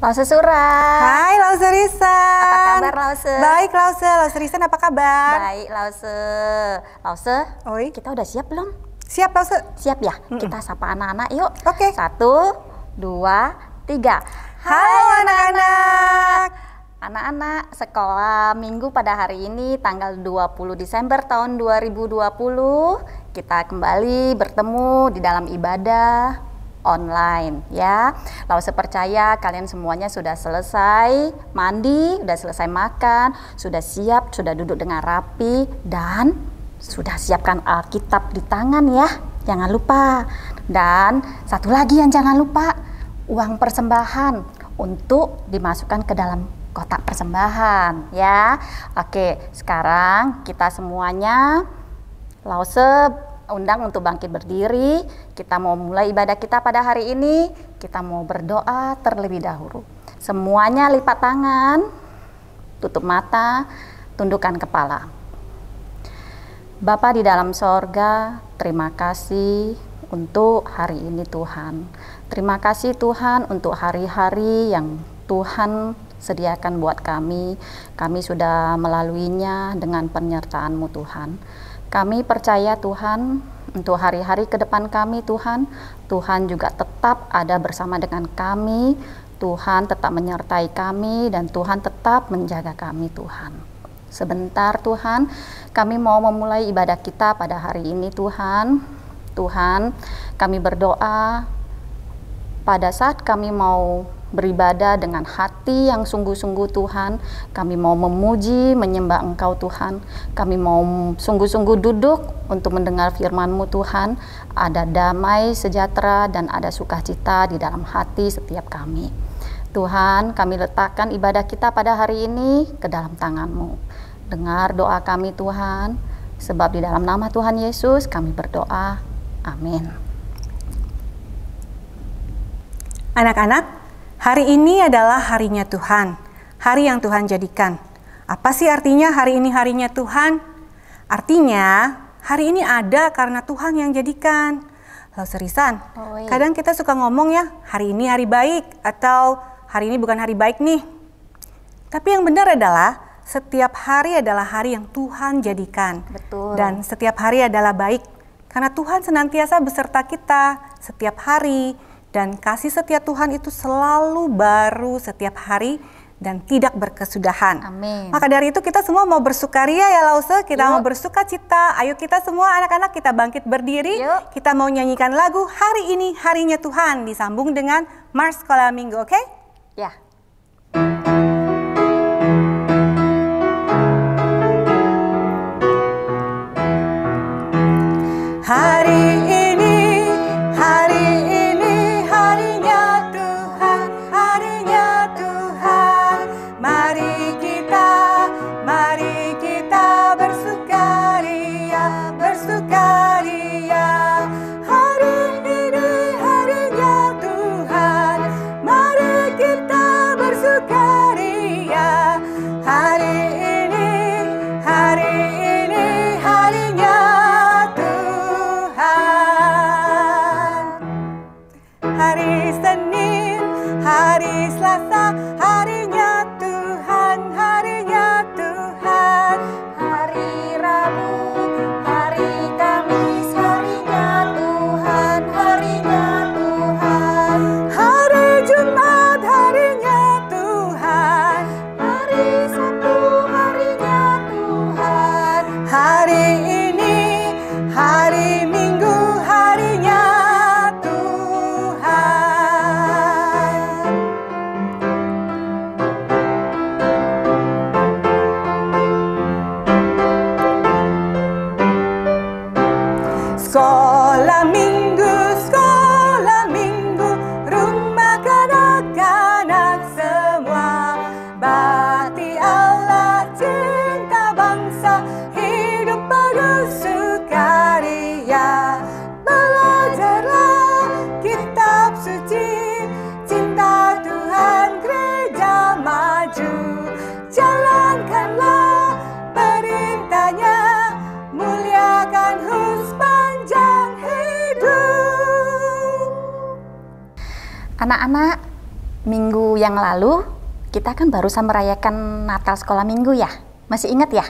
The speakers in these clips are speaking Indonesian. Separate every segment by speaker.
Speaker 1: Lause Surah.
Speaker 2: Hai Lause Risan.
Speaker 1: Apa kabar Lause?
Speaker 2: Baik Lause, Lause Risan apa kabar?
Speaker 1: Baik Lause. Lause,
Speaker 2: Oi.
Speaker 1: kita udah siap belum?
Speaker 2: Siap Lause.
Speaker 1: Siap ya? Kita sapa anak-anak yuk.
Speaker 2: Oke.
Speaker 1: 1, 2, 3.
Speaker 2: Halo anak-anak.
Speaker 1: Anak-anak sekolah minggu pada hari ini tanggal 20 Desember tahun 2020 kita kembali bertemu di dalam ibadah online ya. Lause percaya kalian semuanya sudah selesai mandi, sudah selesai makan, sudah siap, sudah duduk dengan rapi dan sudah siapkan Alkitab di tangan ya. Jangan lupa. Dan satu lagi yang jangan lupa, uang persembahan untuk dimasukkan ke dalam kotak persembahan ya. Oke, sekarang kita semuanya Lause undang untuk bangkit berdiri. Kita mau mulai ibadah kita pada hari ini. Kita mau berdoa terlebih dahulu. Semuanya lipat tangan, tutup mata, tundukkan kepala. Bapa di dalam sorga, terima kasih untuk hari ini Tuhan. Terima kasih Tuhan untuk hari-hari yang Tuhan sediakan buat kami. Kami sudah melaluinya dengan penyertaan-Mu Tuhan. Kami percaya Tuhan untuk hari-hari ke depan kami Tuhan. Tuhan juga tetap ada bersama dengan kami. Tuhan tetap menyertai kami dan Tuhan tetap menjaga kami Tuhan. Sebentar Tuhan, kami mau memulai ibadah kita pada hari ini Tuhan. Tuhan, kami berdoa pada saat kami mau beribadah dengan hati yang sungguh-sungguh Tuhan, kami mau memuji, menyembah Engkau Tuhan, kami mau sungguh-sungguh duduk untuk mendengar firman-Mu Tuhan, ada damai, sejahtera, dan ada sukacita di dalam hati setiap kami. Tuhan, kami letakkan ibadah kita pada hari ini ke dalam tangan-Mu. Dengar doa kami Tuhan, sebab di dalam nama Tuhan Yesus kami berdoa, amin.
Speaker 2: Anak-anak, hari ini adalah harinya Tuhan, hari yang Tuhan jadikan. Apa sih artinya hari ini harinya Tuhan? Artinya, hari ini ada karena Tuhan yang jadikan. Lause Risan, kadang kita suka ngomong ya, hari ini hari baik, atau hari ini bukan hari baik nih. Tapi yang benar adalah, setiap hari adalah hari yang Tuhan jadikan.
Speaker 1: Betul.
Speaker 2: Dan setiap hari adalah baik, karena Tuhan senantiasa beserta kita setiap hari. Dan kasih setia Tuhan itu selalu baru setiap hari dan tidak berkesudahan.
Speaker 1: Amin.
Speaker 2: Maka dari itu kita semua mau bersukaria ya Lause, kita mau bersuka cita. Ayo kita semua anak-anak kita bangkit berdiri.
Speaker 1: Yuk.
Speaker 2: Kita mau nyanyikan lagu Hari Ini Harinya Tuhan disambung dengan Mars Sekolah Minggu, oke?
Speaker 1: Ya.
Speaker 2: Hari ini harinya Tuhan, harinya Tuhan. Mari kita bersukaria, bersukaria. Hari ini harinya Tuhan, mari kita bersukaria. Hari ini harinya Tuhan. Hari Senin, hari Selasa, harinya Tuhan, harinya Tuhan. Hari Rabu, hari Kamis, harinya Tuhan, harinya Tuhan. Hari Jumat, harinya Tuhan. Hari Sabtu, harinya Tuhan. Hari ini, hari Minggu, harinya Tuhan. Sekolah minggu, rumah kanak-kanak semua. Bakti Allah, cinta bangsa, hidup penuh sukaria. Belajarlah kitab suci, cinta Tuhan gereja maju. Jalankanlah perintahnya, muliakan sepanjang hidup.
Speaker 1: Anak-anak, Minggu yang lalu kita kan barusan merayakan Natal sekolah minggu ya. Masih ingat ya?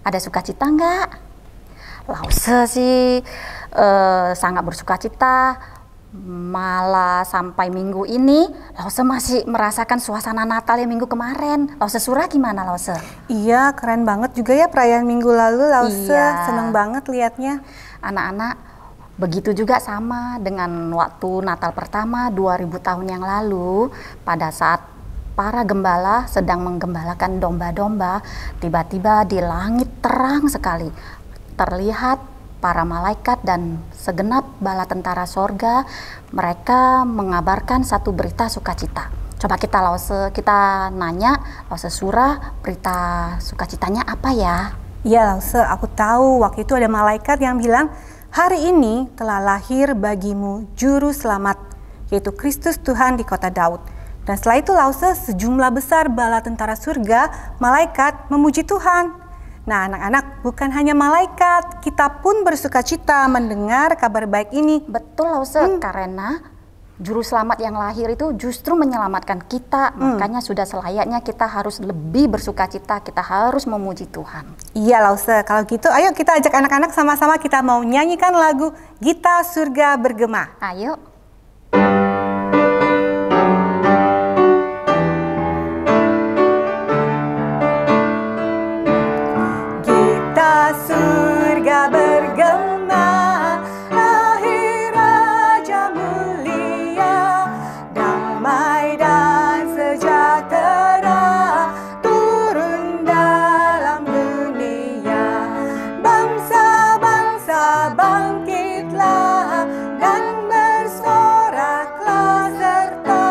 Speaker 1: Ada sukacita nggak? Lause sih sangat bersukacita. Malah sampai minggu ini Lause masih merasakan suasana Natal yang minggu kemarin. Lause Surah gimana Lause?
Speaker 2: Iya, keren banget juga ya perayaan minggu lalu Lause.
Speaker 1: Iya.
Speaker 2: Seneng banget liatnya.
Speaker 1: Anak-anak begitu juga sama dengan waktu Natal pertama 2000 tahun yang lalu, pada saat para gembala sedang menggembalakan domba-domba, tiba-tiba di langit terang sekali terlihat para malaikat dan segenap bala tentara sorga. Mereka mengabarkan satu berita sukacita. Coba kita nanya Lause Surah, berita sukacitanya apa ya?
Speaker 2: Iya Lause, aku tahu waktu itu ada malaikat yang bilang, hari ini telah lahir bagimu juru selamat, yaitu Kristus Tuhan di kota Daud. Dan setelah itu Lause, sejumlah besar bala tentara surga, malaikat memuji Tuhan. Nah anak-anak, bukan hanya malaikat, kita pun bersukacita mendengar kabar baik ini.
Speaker 1: Betul Lause, karena juru selamat yang lahir itu justru menyelamatkan kita. Makanya sudah selayaknya kita harus lebih bersukacita, kita harus memuji Tuhan.
Speaker 2: Iya Lause, kalau gitu ayo kita ajak anak-anak sama-sama kita mau nyanyikan lagu Gita Surga Bergema.
Speaker 1: Ayo.
Speaker 2: Gita surga bergema, lahir Raja mulia, damai dan sejahtera turun dalam dunia. Bangsa-bangsa bangkitlah dan bersoraklah serta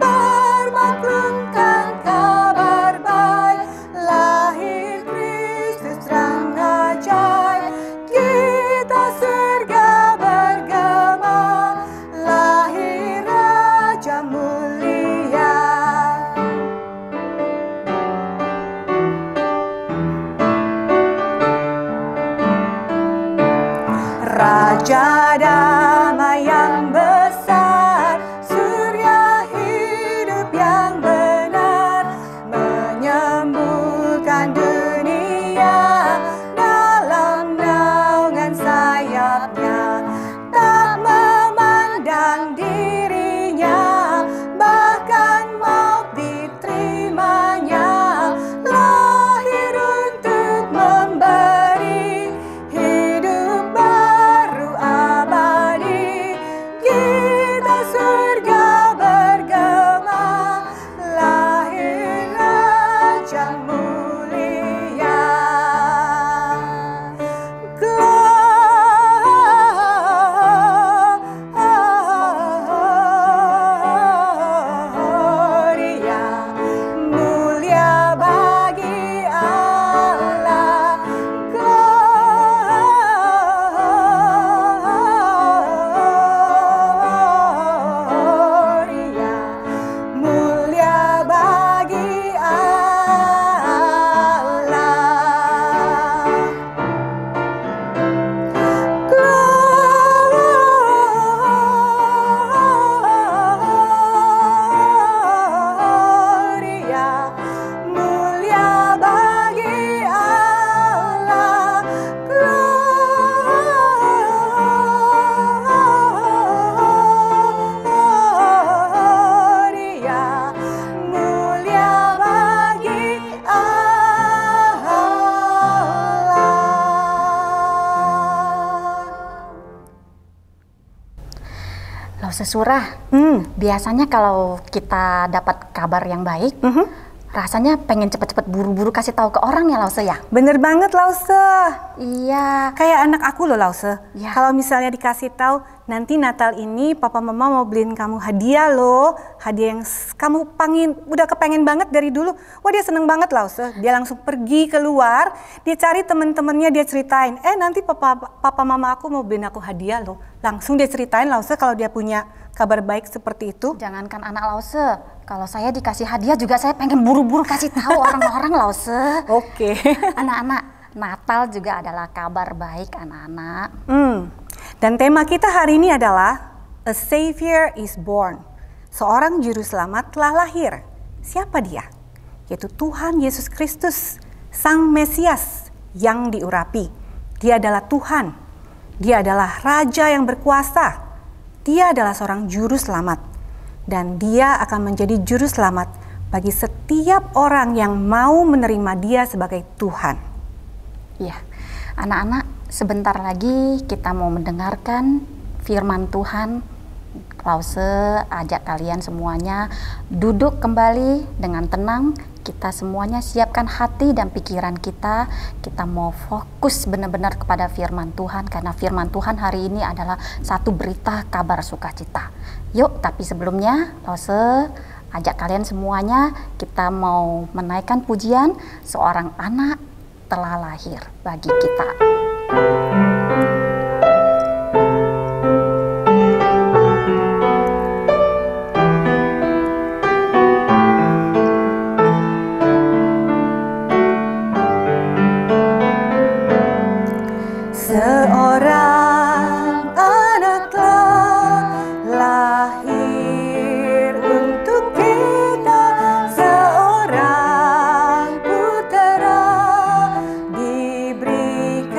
Speaker 2: bermaklumkan kabar baik, lahir Kristus terang ajaib. Kita surga bergema, lahir Raja mulia. Raja damai yang besar, surya hidup yang benar, menyembuhkan dunia dalam naungan sayapnya. Tak memandang dirinya, bahkan maut diterimanya, lahir untuk memberi hidup baru abadi. Kita surga bergema, lahir Raja mulia. Gloria, mulia bagi Allah. Gloria, mulia bagi Allah. Gloria, mulia bagi Allah. Gloria, mulia bagi Allah.
Speaker 1: Lause Surah, biasanya kalau kita dapat kabar yang baik, rasanya pengen cepet-cepet buru-buru kasih tahu ke orang ya Lause ya?
Speaker 2: Bener banget Lause.
Speaker 1: Iya.
Speaker 2: Kayak anak aku loh Lause.
Speaker 1: Ya.
Speaker 2: Kalau misalnya dikasih tahu nanti Natal ini papa mama mau beliin kamu hadiah loh, hadiah yang kamu udah kepengen banget dari dulu. Wah dia seneng banget Lause. Dia langsung pergi keluar, dia cari temen-temennya, dia ceritain. Nanti papa mama aku mau beliin aku hadiah loh. Langsung dia ceritain Lause kalau dia punya kabar baik seperti itu.
Speaker 1: Jangankan anak Lause, kalau saya dikasih hadiah juga saya pengen buru-buru kasih tahu orang-orang Lause.
Speaker 2: Oke.
Speaker 1: Anak-anak, Natal juga adalah kabar baik anak-anak.
Speaker 2: Dan tema kita hari ini adalah A Savior is Born. seorang juru selamat telah lahir. Siapa dia? Yaitu Tuhan Yesus Kristus, Sang Mesias yang diurapi. Dia adalah Tuhan. Dia adalah Raja yang berkuasa. Dia adalah seorang juru selamat. Dan dia akan menjadi juru selamat bagi setiap orang yang mau menerima dia sebagai Tuhan.
Speaker 1: Ya, anak-anak, sebentar lagi kita mau mendengarkan firman Tuhan. Lause ajak kalian semuanya duduk kembali dengan tenang. Kita semuanya siapkan hati dan pikiran kita. Kita mau fokus benar-benar kepada firman Tuhan, karena firman Tuhan hari ini adalah satu berita kabar sukacita. Yuk, tapi sebelumnya Lause ajak kalian semuanya, kita mau menaikkan pujian seorang anak telah lahir bagi kita.
Speaker 2: Seorang anak telah lahir untuk kita, seorang putera diberikan,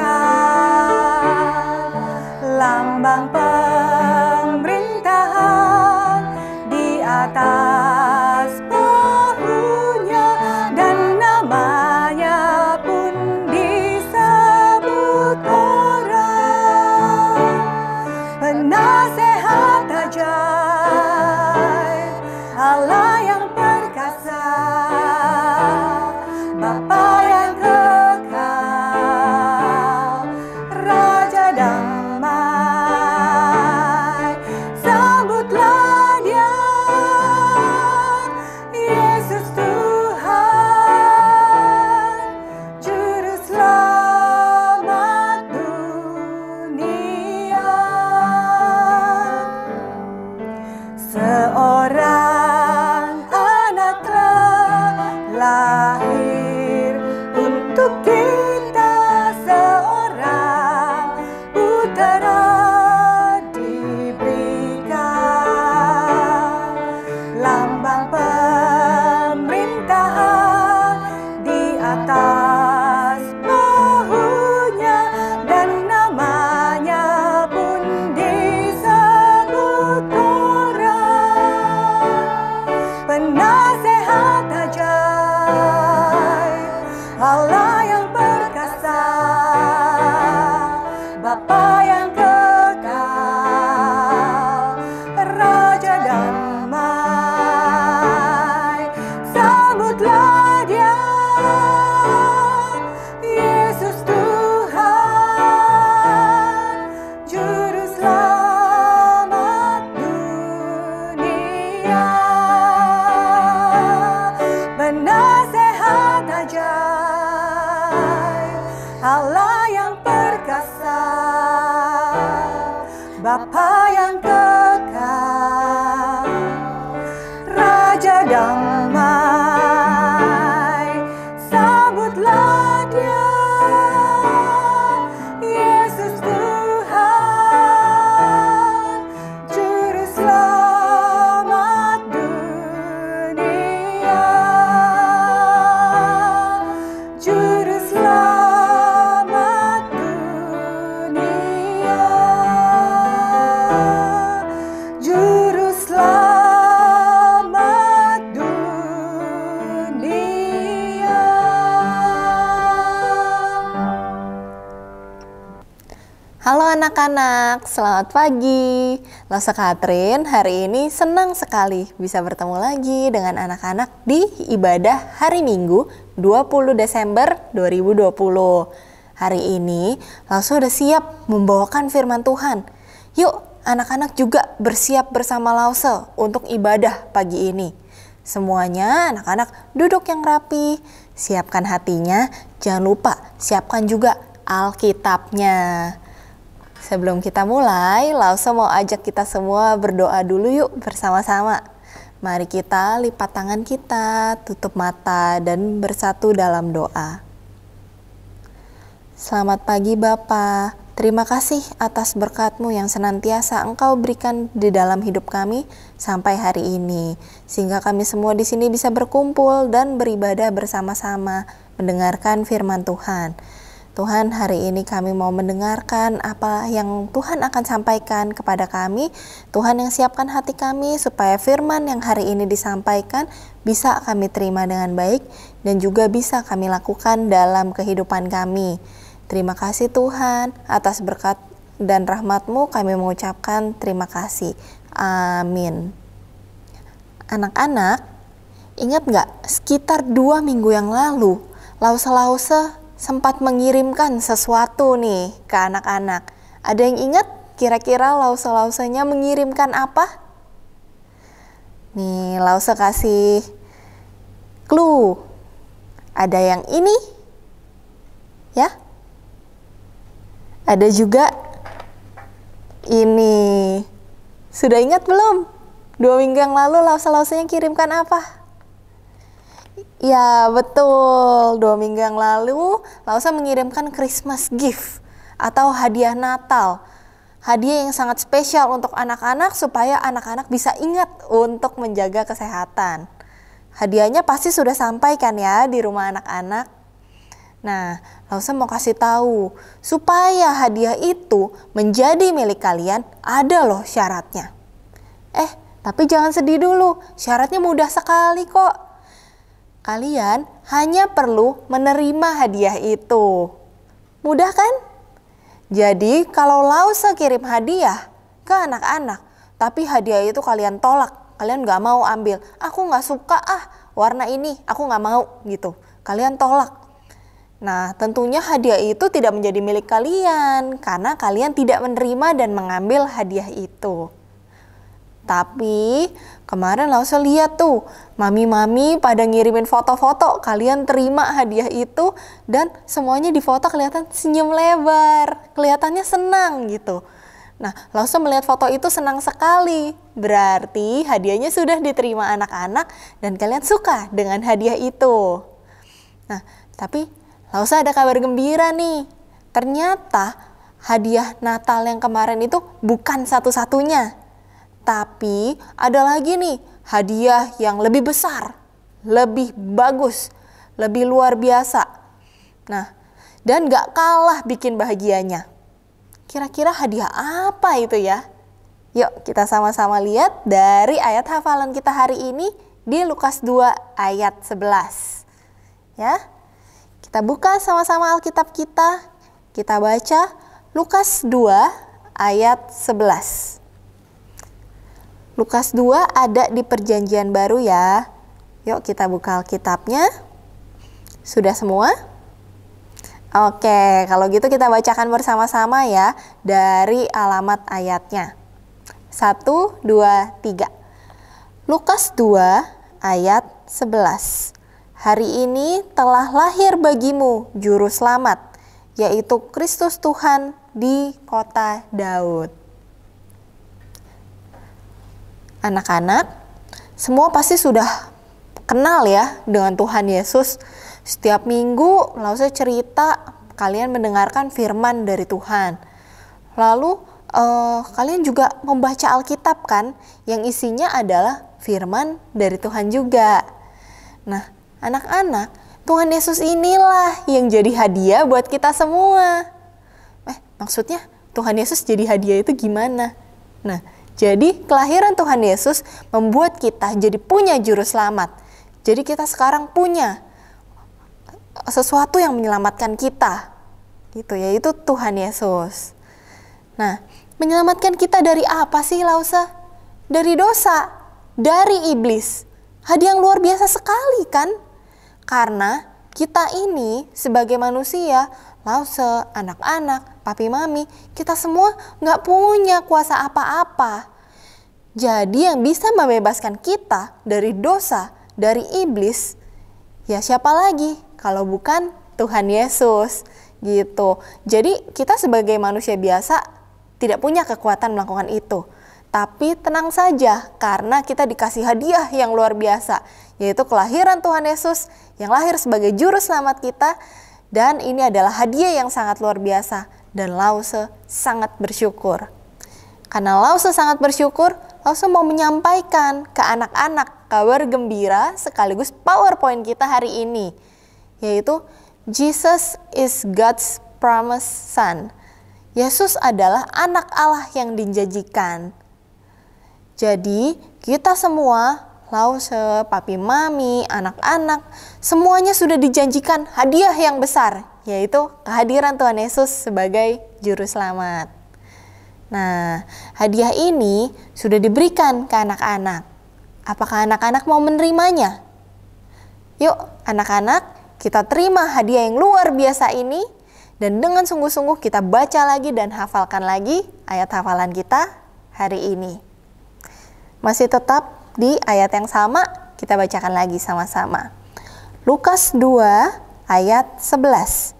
Speaker 2: lambang pemerintahan di atas bahunya, dan namanya pun disebut penasehat ajaib, Allah yang perkasa, Bapa yang kekal, Raja damai. Sambutlah Dia, Yesus Tuhan, Juru Selamat dunia. Seorang anak telah lahir untuk kita, seorang putera diberikan, lambang pemerintahan di atas bahunya, dan namanya pun disebut penasehat ajaib, Allah yang perkasa, Bapa yang kekal, Raja damai. Sambutlah Dia, Yesus Tuhan, Juru Selamat dunia. Penasehat ajaib, Allah yang perkasa, Bapa yang kekal, Raja damai. Sambutlah Dia, Yesus Tuhan, Juru Selamat dunia. Juru Selamat dunia. Juru Selamat dunia.
Speaker 3: Halo anak-anak, selamat pagi. Lause Katrin hari ini senang sekali bisa bertemu lagi dengan anak-anak di ibadah hari Minggu 20 Desember 2020. Hari ini Lause sudah siap membawakan firman Tuhan. Yuk anak-anak juga bersiap bersama Lause untuk ibadah pagi ini. Semuanya anak-anak duduk yang rapi, siapkan hatinya, jangan lupa siapkan juga Alkitabnya. Sebelum kita mulai, Lause mau ajak kita semua berdoa dulu yuk bersama-sama. Mari kita lipat tangan kita, tutup mata dan bersatu dalam doa. Selamat pagi Bapa, Terima kasih atas berkat-Mu yang senantiasa Engkau berikan di dalam hidup kami sampai hari ini. Sehingga kami semua di sini bisa berkumpul dan beribadah bersama-sama, mendengarkan firman Tuhan. Tuhan, hari ini kami mau mendengarkan apa yang Tuhan akan sampaikan kepada kami. Tuhan yang siapkan hati kami supaya firman yang hari ini disampaikan bisa kami terima dengan baik dan juga bisa kami lakukan dalam kehidupan kami. Terima kasih Tuhan, atas berkat dan rahmat-Mu kami mengucapkan terima kasih. Amin. Anak-anak, ingat gak sekitar 2 minggu yang lalu, Lause-Lause sempat mengirimkan sesuatu nih ke anak-anak. Ada yang ingat kira-kira Lause-Lausenya mengirimkan apa? Nih, Lause kasih clue. Ada yang ini, ya? Ada juga ini. Sudah ingat belum? 2 minggu yang lalu Lause-Lausenya kirimkan apa? Ya betul, 2 minggu yang lalu Lause mengirimkan Christmas gift atau hadiah Natal. Hadiah yang sangat spesial untuk anak-anak supaya anak-anak bisa ingat untuk menjaga kesehatan. Hadiahnya pasti sudah sampai kan ya di rumah anak-anak. Nah, Lause mau kasih tahu, supaya hadiah itu menjadi milik kalian, ada loh syaratnya. Tapi jangan sedih dulu, syaratnya mudah sekali kok. Kalian hanya perlu menerima hadiah itu. Mudah kan? Jadi, kalau Lause kirim hadiah ke anak-anak, tapi hadiah itu kalian tolak, kalian gak mau ambil. Aku gak suka warna ini, aku gak mau gitu. Kalian tolak. Nah, tentunya hadiah itu tidak menjadi milik kalian karena kalian tidak menerima dan mengambil hadiah itu. Tapi kemarin Lause lihat tuh, mami-mami pada ngirimin foto-foto kalian terima hadiah itu dan semuanya di foto kelihatan senyum lebar, kelihatannya senang gitu. Nah, Lause melihat foto itu senang sekali. Berarti hadiahnya sudah diterima anak-anak dan kalian suka dengan hadiah itu. Nah, tapi Lause ada kabar gembira nih. Ternyata hadiah Natal yang kemarin itu bukan satu-satunya. Tapi ada lagi nih hadiah yang lebih besar, lebih bagus, lebih luar biasa. Nah, dan gak kalah bikin bahagianya. Kira-kira hadiah apa itu ya? Yuk kita sama-sama lihat dari ayat hafalan kita hari ini di Lukas 2 ayat 11. Ya. Kita buka sama-sama Alkitab kita baca Lukas 2 ayat 11. Lukas 2 ada di Perjanjian Baru ya. Yuk kita buka Alkitabnya. Sudah semua? Oke, kalau gitu kita bacakan bersama-sama ya dari alamat ayatnya. 1, 2, 3. Lukas 2 ayat 11. Hari ini telah lahir bagimu juru selamat, yaitu Kristus Tuhan di kota Daud. Anak-anak, semua pasti sudah kenal ya dengan Tuhan Yesus. Setiap minggu Lause cerita, kalian mendengarkan firman dari Tuhan. Lalu kalian juga membaca Alkitab kan, yang isinya adalah firman dari Tuhan juga. Nah, anak-anak, Tuhan Yesus inilah yang jadi hadiah buat kita semua. Maksudnya Tuhan Yesus jadi hadiah itu gimana? Nah, jadi kelahiran Tuhan Yesus membuat kita jadi punya juru selamat. Jadi kita sekarang punya sesuatu yang menyelamatkan kita. Gitu, yaitu Tuhan Yesus. Nah, menyelamatkan kita dari apa sih Lause? Dari dosa, dari iblis. Hadiah yang luar biasa sekali kan? Karena kita ini sebagai manusia, Lause, anak-anak, papi mami, kita semua gak punya kuasa apa-apa. Jadi yang bisa membebaskan kita dari dosa, dari iblis, ya siapa lagi kalau bukan Tuhan Yesus gitu. Jadi kita sebagai manusia biasa tidak punya kekuatan melakukan itu. Tapi tenang saja karena kita dikasih hadiah yang luar biasa, yaitu kelahiran Tuhan Yesus yang lahir sebagai juru selamat kita. Dan ini adalah hadiah yang sangat luar biasa dan Lause sangat bersyukur. Karena Lause sangat bersyukur, Lause mau menyampaikan ke anak-anak kabar gembira sekaligus PowerPoint kita hari ini, yaitu Jesus is God's promised son. Yesus adalah anak Allah yang dijanjikan. Jadi kita semua, Lause, papi mami, anak-anak, semuanya sudah dijanjikan hadiah yang besar, yaitu kehadiran Tuhan Yesus sebagai juru selamat. Nah, hadiah ini sudah diberikan ke anak-anak. Apakah anak-anak mau menerimanya? Yuk, anak-anak, kita terima hadiah yang luar biasa ini, dan dengan sungguh-sungguh kita baca lagi dan hafalkan lagi ayat hafalan kita hari ini. Masih tetap di ayat yang sama, kita bacakan lagi sama-sama. Lukas 2 ayat 11.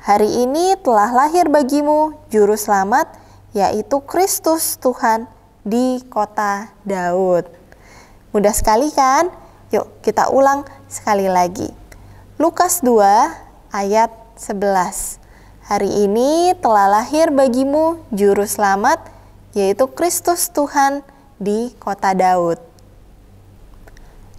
Speaker 3: Hari ini telah lahir bagimu juru selamat, yaitu Kristus Tuhan di kota Daud. Mudah sekali kan? Yuk kita ulang sekali lagi. Lukas 2 ayat 11. Hari ini telah lahir bagimu juru selamat, yaitu Kristus Tuhan di kota Daud.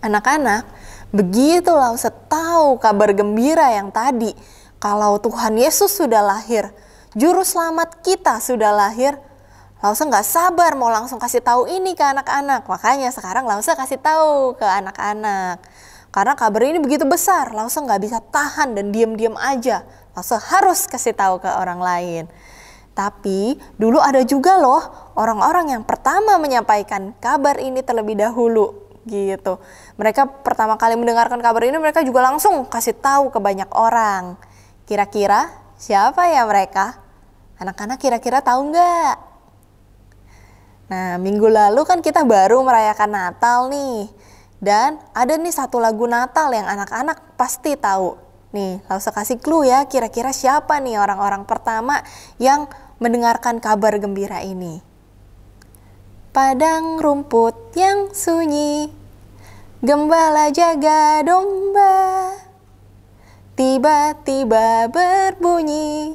Speaker 3: Anak-anak, begitu Lause tahu kabar gembira yang tadi, kalau Tuhan Yesus sudah lahir, juru selamat kita sudah lahir, Lause nggak sabar mau langsung kasih tahu ini ke anak-anak. Makanya sekarang Lause kasih tahu ke anak-anak. Karena kabar ini begitu besar, Lause nggak bisa tahan dan diam-diam aja. Lause harus kasih tahu ke orang lain. Tapi dulu ada juga loh orang-orang yang pertama menyampaikan kabar ini terlebih dahulu gitu. Mereka pertama kali mendengarkan kabar ini, mereka juga langsung kasih tahu ke banyak orang. Kira-kira siapa ya mereka? Anak-anak kira-kira tahu nggak? Nah, minggu lalu kan kita baru merayakan Natal nih. Dan ada nih satu lagu Natal yang anak-anak pasti tahu. Nih, Lause kasih clue ya, kira-kira siapa nih orang-orang pertama yang mendengarkan kabar gembira ini. Padang rumput yang sunyi, gembala jaga domba, tiba-tiba berbunyi,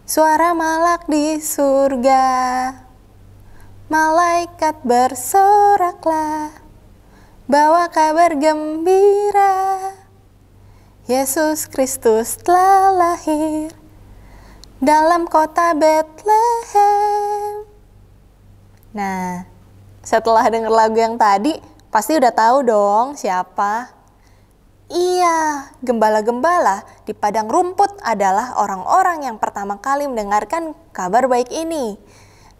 Speaker 3: suara malak di surga. Malaikat bersoraklah, bawa kabar gembira, Yesus Kristus telah lahir dalam kota Betlehem. Nah, setelah dengar lagu yang tadi, pasti udah tahu dong siapa? Iya, gembala-gembala di padang rumput adalah orang-orang yang pertama kali mendengarkan kabar baik ini.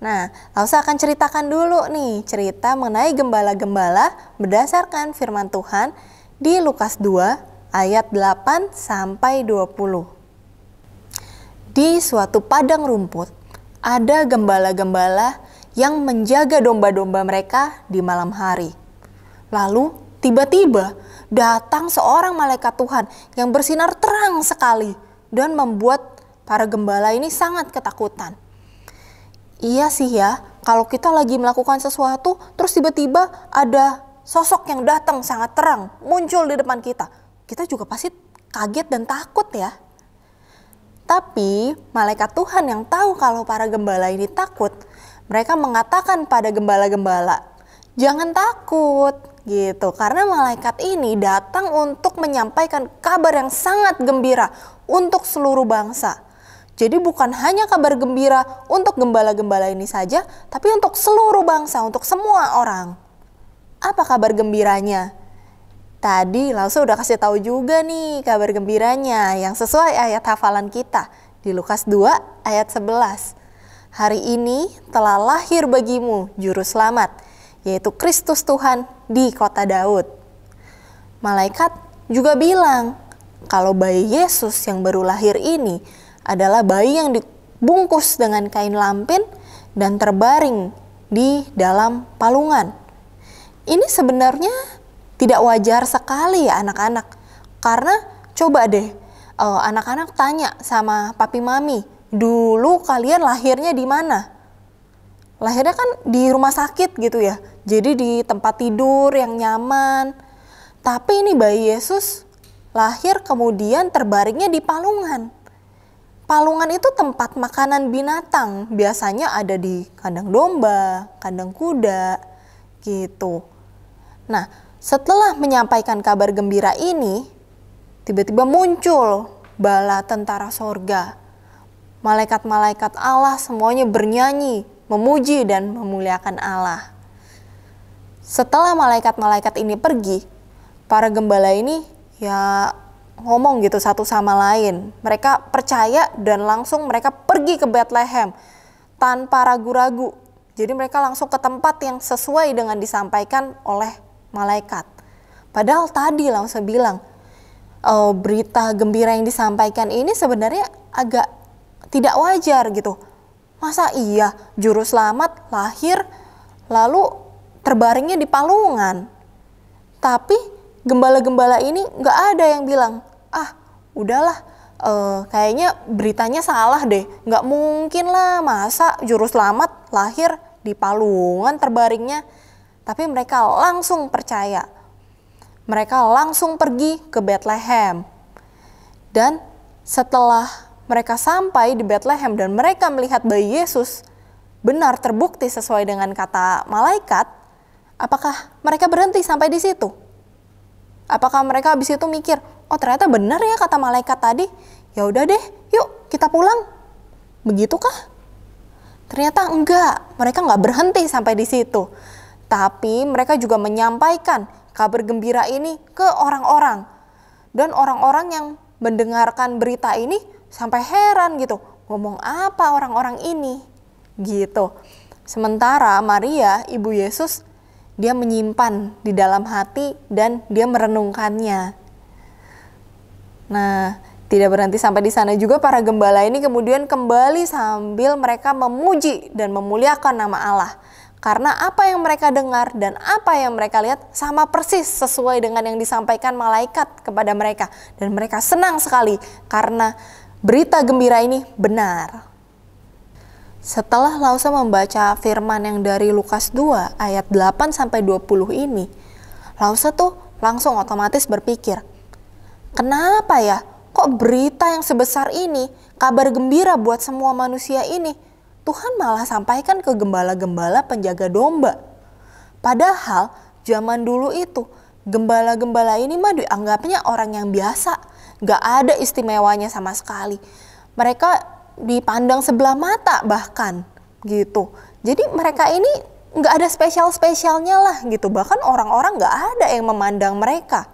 Speaker 3: Nah, Lause akan ceritakan dulu nih cerita mengenai gembala-gembala berdasarkan firman Tuhan di Lukas 2 ayat 8 sampai 20. Di suatu padang rumput ada gembala-gembala yang menjaga domba-domba mereka di malam hari. Lalu tiba-tiba datang seorang malaikat Tuhan yang bersinar terang sekali dan membuat para gembala ini sangat ketakutan. Iya sih ya, kalau kita lagi melakukan sesuatu, terus tiba-tiba ada sosok yang datang sangat terang, muncul di depan kita. Kita juga pasti kaget dan takut ya. Tapi malaikat Tuhan yang tahu kalau para gembala ini takut, mereka mengatakan pada gembala-gembala, jangan takut gitu. Karena malaikat ini datang untuk menyampaikan kabar yang sangat gembira untuk seluruh bangsa. Jadi bukan hanya kabar gembira untuk gembala-gembala ini saja, tapi untuk seluruh bangsa, untuk semua orang. Apa kabar gembiranya? Tadi Lause udah kasih tahu juga nih kabar gembiranya yang sesuai ayat hafalan kita di Lukas 2 ayat 11. Hari ini telah lahir bagimu juru selamat, yaitu Kristus Tuhan di kota Daud. Malaikat juga bilang kalau bayi Yesus yang baru lahir ini adalah bayi yang dibungkus dengan kain lampin dan terbaring di dalam palungan. Ini sebenarnya tidak wajar sekali ya anak-anak. Karena coba deh anak-anak tanya sama papi mami, dulu kalian lahirnya di mana? Lahirnya kan di rumah sakit gitu ya. Jadi di tempat tidur yang nyaman. Tapi ini bayi Yesus lahir kemudian terbaringnya di palungan. palungan itu tempat makanan binatang. Biasanya ada di kandang domba, kandang kuda, gitu. Nah, setelah menyampaikan kabar gembira ini, tiba-tiba muncul bala tentara sorga. Malaikat-malaikat Allah semuanya bernyanyi, memuji dan memuliakan Allah. Setelah malaikat-malaikat ini pergi, para gembala ini ya ngomong gitu satu sama lain. Mereka percaya dan langsung mereka pergi ke Bethlehem tanpa ragu-ragu. Jadi mereka langsung ke tempat yang sesuai dengan disampaikan oleh malaikat. Padahal tadi langsung bilang, berita gembira yang disampaikan ini sebenarnya agak tidak wajar gitu. Masa iya juru selamat lahir lalu terbaringnya di palungan? Tapi gembala-gembala ini nggak ada yang bilang, udahlah, kayaknya beritanya salah deh. Nggak mungkin lah, masa juru selamat lahir di palungan terbaringnya. Tapi mereka langsung percaya. Mereka langsung pergi ke Bethlehem. Dan setelah mereka sampai di Bethlehem dan mereka melihat bayi Yesus benar terbukti sesuai dengan kata malaikat, apakah mereka berhenti sampai di situ? Apakah mereka habis itu mikir, oh ternyata benar ya kata malaikat tadi, ya udah deh, yuk kita pulang. Begitukah? Ternyata enggak, mereka enggak berhenti sampai di situ. Tapi mereka juga menyampaikan kabar gembira ini ke orang-orang. Dan orang-orang yang mendengarkan berita ini sampai heran gitu, ngomong apa orang-orang ini? Gitu. Sementara Maria, ibu Yesus, dia menyimpan di dalam hati dan dia merenungkannya. Nah, tidak berhenti sampai di sana juga, para gembala ini kemudian kembali sambil mereka memuji dan memuliakan nama Allah. Karena apa yang mereka dengar dan apa yang mereka lihat sama persis sesuai dengan yang disampaikan malaikat kepada mereka. Dan mereka senang sekali karena berita gembira ini benar. Setelah Lausa membaca firman yang dari Lukas 2 ayat 8-20 ini, Lausa tuh langsung otomatis berpikir, kenapa ya kok berita yang sebesar ini, kabar gembira buat semua manusia ini, Tuhan malah sampaikan ke gembala-gembala penjaga domba. Padahal zaman dulu itu, gembala-gembala ini mah dianggapnya orang yang biasa, gak ada istimewanya sama sekali. Mereka dipandang sebelah mata bahkan gitu. Jadi mereka ini nggak ada spesial-spesialnya lah gitu. Bahkan orang-orang nggak ada yang memandang mereka.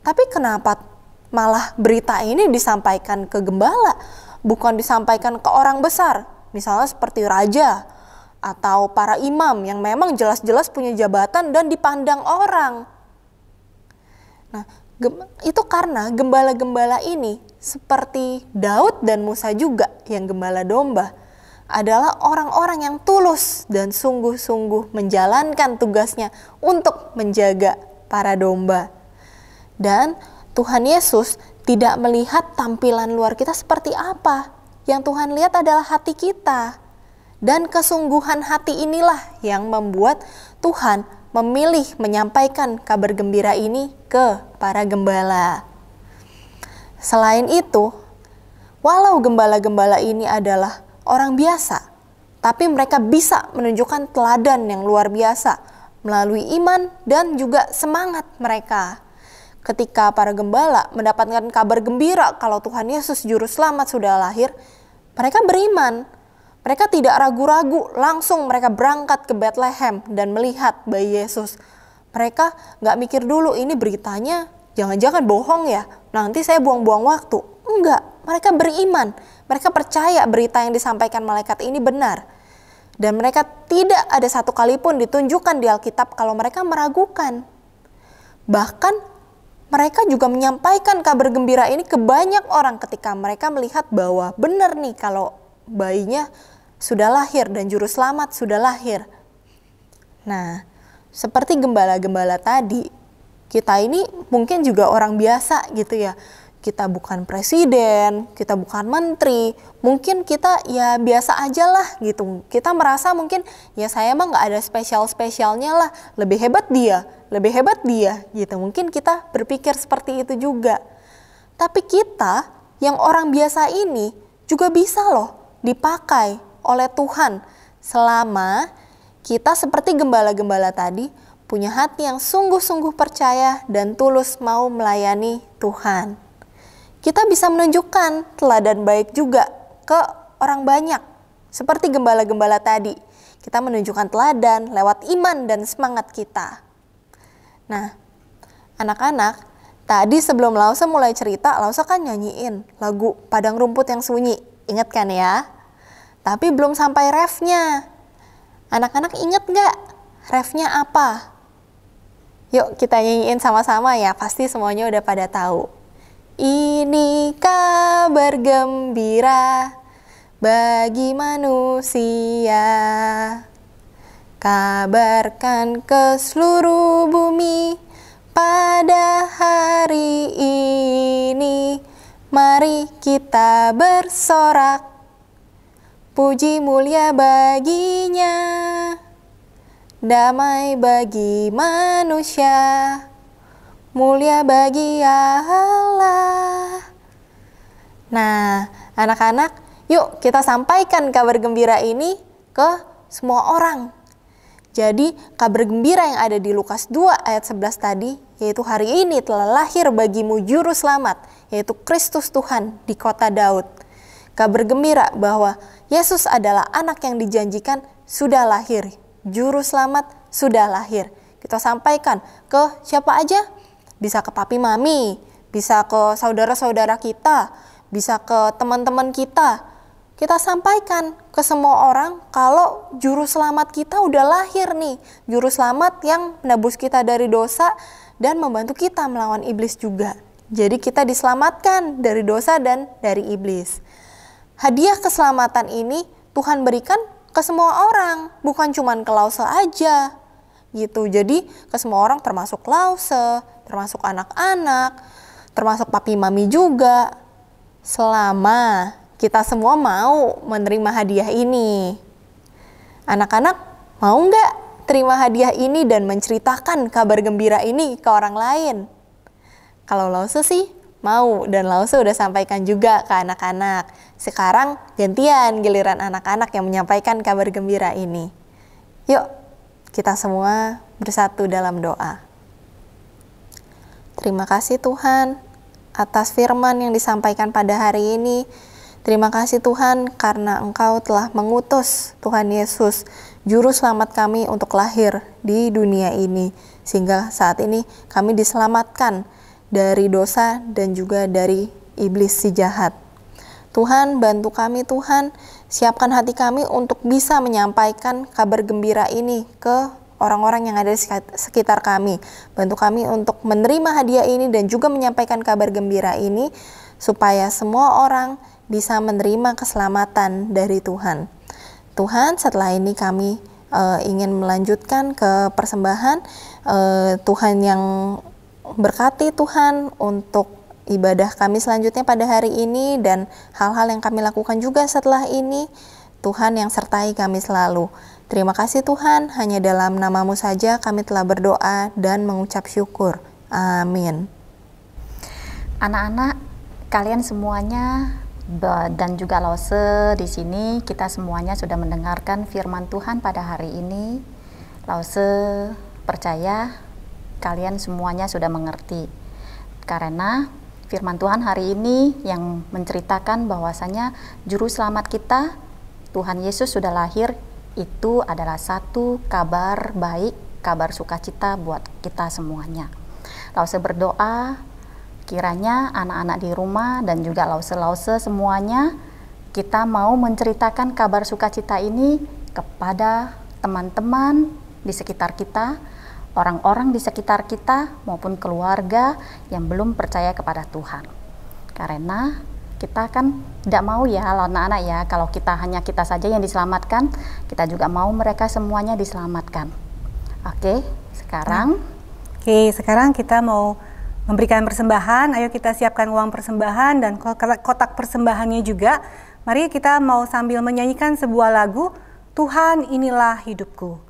Speaker 3: Tapi kenapa malah berita ini disampaikan ke gembala, bukan disampaikan ke orang besar, misalnya seperti raja atau para imam yang memang jelas-jelas punya jabatan dan dipandang orang. Nah, itu karena gembala-gembala ini seperti Daud dan Musa juga yang gembala domba adalah orang-orang yang tulus dan sungguh-sungguh menjalankan tugasnya untuk menjaga para domba. Dan Tuhan Yesus tidak melihat tampilan luar kita seperti apa. Yang Tuhan lihat adalah hati kita. Dan kesungguhan hati inilah yang membuat Tuhan memilih menyampaikan kabar gembira ini ke para gembala. Selain itu, walau gembala-gembala ini adalah orang biasa, tapi mereka bisa menunjukkan teladan yang luar biasa melalui iman dan juga semangat mereka. Ketika para gembala mendapatkan kabar gembira kalau Tuhan Yesus Juru Selamat sudah lahir, mereka beriman. Mereka tidak ragu-ragu, langsung mereka berangkat ke Bethlehem dan melihat bayi Yesus. Mereka gak mikir dulu ini beritanya jangan-jangan bohong ya, nanti saya buang-buang waktu. Enggak, mereka beriman. Mereka percaya berita yang disampaikan malaikat ini benar. Dan mereka tidak ada satu kali pun ditunjukkan di Alkitab kalau mereka meragukan. Bahkan mereka juga menyampaikan kabar gembira ini ke banyak orang ketika mereka melihat bahwa benar nih kalau bayinya sudah lahir dan juru selamat sudah lahir. Nah, seperti gembala-gembala tadi, kita ini mungkin juga orang biasa gitu ya. Kita bukan presiden, kita bukan menteri, mungkin kita ya biasa aja lah gitu. Kita merasa mungkin ya saya mah gak ada spesial-spesialnya lah, lebih hebat dia gitu. Mungkin kita berpikir seperti itu juga. Tapi kita yang orang biasa ini juga bisa loh dipakai oleh Tuhan selama kita seperti gembala-gembala tadi punya hati yang sungguh-sungguh percaya dan tulus mau melayani Tuhan. Kita bisa menunjukkan teladan baik juga ke orang banyak. Seperti gembala-gembala tadi, kita menunjukkan teladan lewat iman dan semangat kita. Nah, anak-anak, tadi sebelum Lause mulai cerita, Lause kan nyanyiin lagu Padang Rumput yang Sunyi. Ingat kan ya? Tapi belum sampai refnya. Anak-anak ingat gak refnya apa? Yuk kita nyanyiin sama-sama ya, pasti semuanya udah pada tahu. Ini kabar gembira bagi manusia, kabarkan ke seluruh bumi pada hari ini. Mari kita bersorak, puji mulia baginya, damai bagi manusia, mulia bagi Allah. Nah, anak-anak, yuk kita sampaikan kabar gembira ini ke semua orang. Jadi kabar gembira yang ada di Lukas 2 ayat 11 tadi, yaitu hari ini telah lahir bagimu juru selamat, yaitu Kristus Tuhan di kota Daud. Kabar gembira bahwa Yesus adalah anak yang dijanjikan sudah lahir, juru selamat sudah lahir. Kita sampaikan ke siapa aja? Bisa ke papi mami, bisa ke saudara-saudara kita, bisa ke teman-teman kita. Kita sampaikan ke semua orang kalau juru selamat kita udah lahir nih. Juru selamat yang menebus kita dari dosa dan membantu kita melawan iblis juga. Jadi kita diselamatkan dari dosa dan dari iblis. Hadiah keselamatan ini Tuhan berikan ke semua orang, bukan cuma ke Lause aja. Gitu. Jadi ke semua orang termasuk Lause, termasuk anak-anak, termasuk papi mami juga. Selama kita semua mau menerima hadiah ini. Anak-anak mau nggak terima hadiah ini dan menceritakan kabar gembira ini ke orang lain? Kalau Lause sih mau, dan Lause udah sampaikan juga ke anak-anak. Sekarang gantian giliran anak-anak yang menyampaikan kabar gembira ini. Yuk kita semua bersatu dalam doa. Terima kasih Tuhan atas firman yang disampaikan pada hari ini. Terima kasih Tuhan karena Engkau telah mengutus Tuhan Yesus, Juru Selamat kami untuk lahir di dunia ini. Sehingga saat ini kami diselamatkan dari dosa dan juga dari iblis si jahat. Tuhan, bantu kami Tuhan, siapkan hati kami untuk bisa menyampaikan kabar gembira ini ke orang-orang yang ada di sekitar kami. Bantu kami untuk menerima hadiah ini dan juga menyampaikan kabar gembira ini supaya semua orang bisa menerima keselamatan dari Tuhan. Tuhan, setelah ini kami ingin melanjutkan ke persembahan. Tuhan yang berkati Tuhan untuk ibadah kami selanjutnya pada hari ini dan hal-hal yang kami lakukan juga setelah ini. Tuhan yang sertai kami selalu. Terima kasih Tuhan, hanya dalam nama-Mu saja kami telah berdoa dan mengucap syukur. Amin.
Speaker 1: Anak-anak, kalian semuanya dan juga Lause di sini, kita semuanya sudah mendengarkan firman Tuhan pada hari ini. Lause percaya kalian semuanya sudah mengerti, karena firman Tuhan hari ini yang menceritakan bahwasanya juru selamat kita, Tuhan Yesus sudah lahir, itu adalah satu kabar baik, kabar sukacita buat kita semuanya. Lause berdoa kiranya anak-anak di rumah dan juga Lause-Lause semuanya, kita mau menceritakan kabar sukacita ini kepada teman-teman di sekitar kita, orang-orang di sekitar kita maupun keluarga yang belum percaya kepada Tuhan. Karena kita kan tidak mau ya anak-anak ya, kalau hanya kita saja yang diselamatkan, kita juga mau mereka semuanya diselamatkan. Oke, sekarang kita mau memberikan persembahan. Ayo kita siapkan uang persembahan dan kotak persembahannya juga. Mari kita mau sambil menyanyikan sebuah lagu, Tuhan inilah hidupku.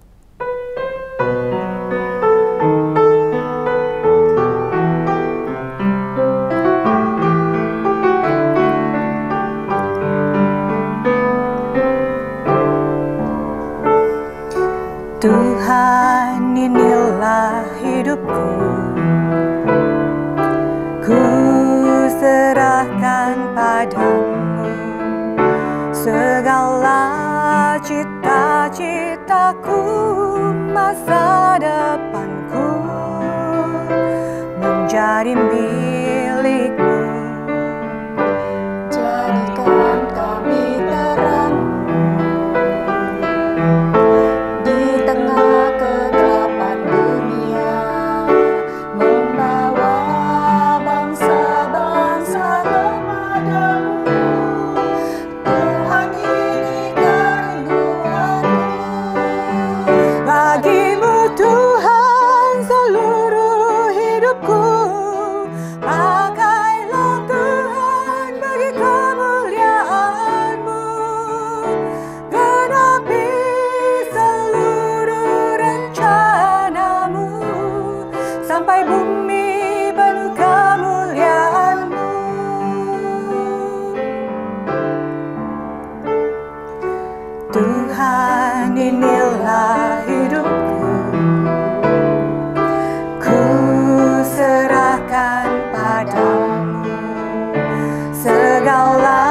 Speaker 2: Tuhan, inilah hidupku, ku serahkan padamu segala cita-citaku, masa depanku menjadi milikmu.
Speaker 1: Jadikan kami terang di tengah kegelapan dunia, membawa bangsa-bangsa kepadamu. Tuhan, ini kerinduanku.
Speaker 2: Bagimu Tuhan seluruh hidupku, pakailah Tuhan bagi kemuliaan-Mu, genapi seluruh rencana-Mu, sampai bumi penuh kemuliaan-Mu. Tuhan, inilah hidupku, ku serahkan padamu segala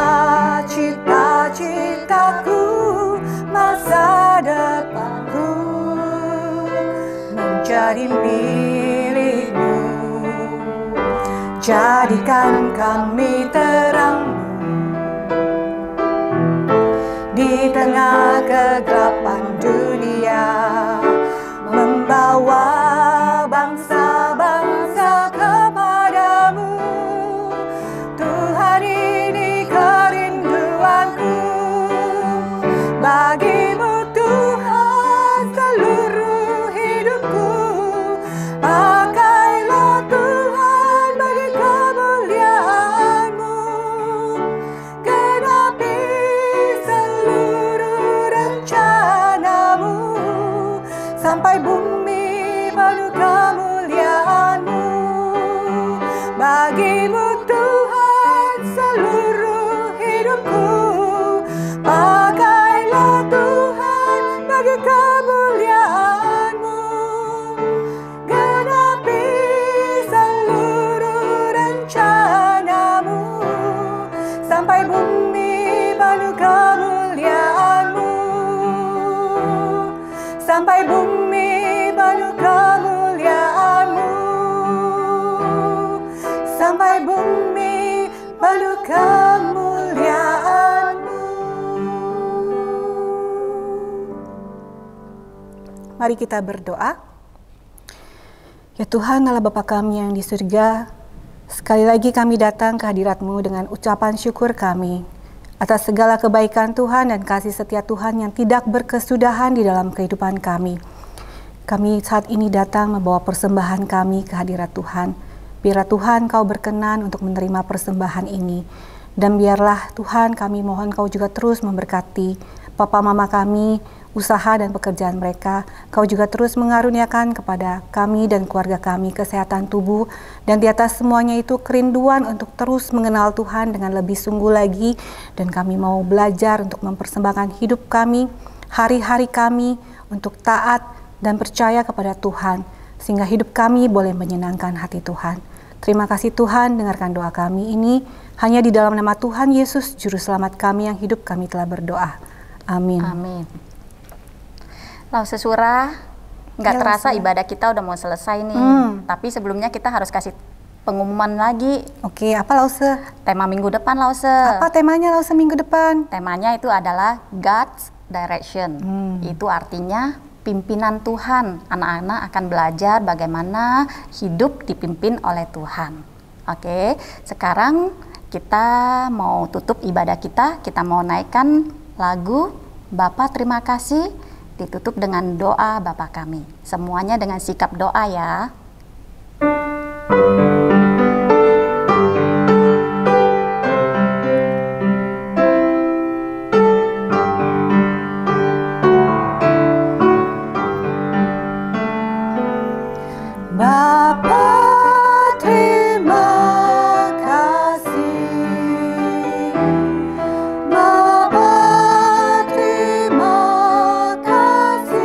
Speaker 2: cita-citaku, masa depanku menjadi milikmu. Jadikan kami terang di tengah kegelapan dunia, membawa bangsa-bangsa kepadamu. Tuhan, ini kerinduanku. Bagimu Tuhan seluruh hidupku, pakailah Tuhan bagi kemuliaan-Mu, genapi seluruh rencana-Mu, sampai bumi penuh kemuliaan-Mu. Bagimu Tuhan seluruh hidupku, pakailah Tuhan bagi kemuliaan-Mu, genapi seluruh rencana-Mu, sampai bumi penuh kemuliaan-Mu, sampai bumi penuh kemuliaan-Mu, sampai bumi penuh kemuliaan-Mu. Mari kita berdoa. Ya Tuhan, Allah Bapa kami yang di surga, sekali lagi kami datang ke hadirat-Mu dengan ucapan syukur kami atas segala kebaikan Tuhan dan kasih setia Tuhan yang tidak berkesudahan di dalam kehidupan kami. Kami saat ini datang membawa persembahan kami ke hadirat Tuhan. Biarlah Tuhan Kau berkenan untuk menerima persembahan ini. Dan biarlah Tuhan kami mohon Kau juga terus memberkati Papa Mama kami, usaha dan pekerjaan mereka. Kau juga terus mengaruniakan kepada kami dan keluarga kami kesehatan tubuh, dan di atas semuanya itu kerinduan untuk terus mengenal Tuhan dengan lebih sungguh lagi. Dan kami mau belajar untuk mempersembahkan hidup kami, hari-hari kami untuk taat dan percaya kepada Tuhan, sehingga hidup kami boleh menyenangkan hati Tuhan. Terima kasih Tuhan, dengarkan doa kami ini hanya di dalam nama Tuhan Yesus, Juru Selamat kami yang hidup, kami telah berdoa. Amin.
Speaker 1: Amin. Lause Surah, nggak
Speaker 2: Ya,
Speaker 1: terasa
Speaker 2: Lause.
Speaker 1: ibadah kita udah mau selesai nih. Tapi sebelumnya kita harus kasih pengumuman lagi.
Speaker 2: Oke, apa Lause?
Speaker 1: Tema minggu depan, Lause.
Speaker 2: Apa temanya Lause minggu depan?
Speaker 1: Temanya itu adalah God's Direction. Itu artinya pimpinan Tuhan. Anak-anak akan belajar bagaimana hidup dipimpin oleh Tuhan. Oke, sekarang kita mau tutup ibadah kita. Kita mau naikkan lagu Bapa Terima Kasih, ditutup dengan doa Bapa kami. Semuanya dengan sikap doa ya.
Speaker 2: Bapa terima kasih, Bapa terima kasih,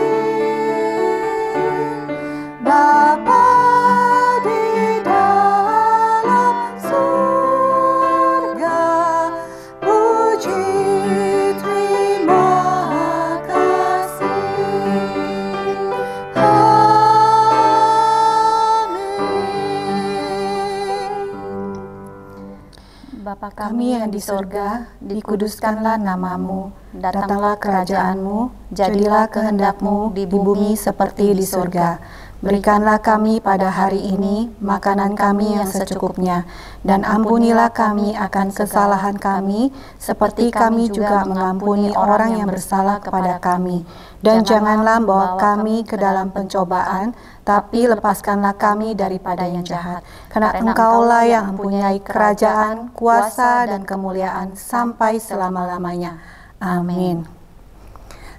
Speaker 1: Bapa kami yang di sorga, dikuduskanlah namamu, datanglah kerajaanmu, jadilah kehendakmu di bumi seperti di sorga. Berikanlah kami pada hari ini makanan kami yang secukupnya, dan ampunilah kami akan kesalahan kami, seperti kami juga mengampuni orang yang bersalah kepada kami. Dan janganlah membawa kami ke dalam pencobaan, tapi lepaskanlah kami daripada yang jahat. Karena Engkaulah yang mempunyai kerajaan, kuasa, dan kemuliaan sampai selama-lamanya. Amin.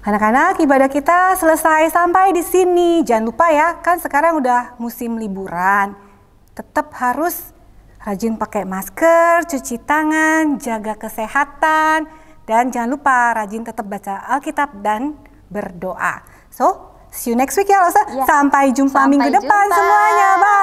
Speaker 2: Anak-anak, ibadah kita selesai sampai di sini. Jangan lupa ya, kan sekarang udah musim liburan. Tetap harus rajin pakai masker, cuci tangan, jaga kesehatan, dan jangan lupa rajin tetap baca Alkitab dan berdoa. So, see you next week ya Losa.
Speaker 1: Ya.
Speaker 2: Sampai jumpa
Speaker 1: Sampai
Speaker 2: minggu depan
Speaker 1: jumpa.
Speaker 2: semuanya. Bye.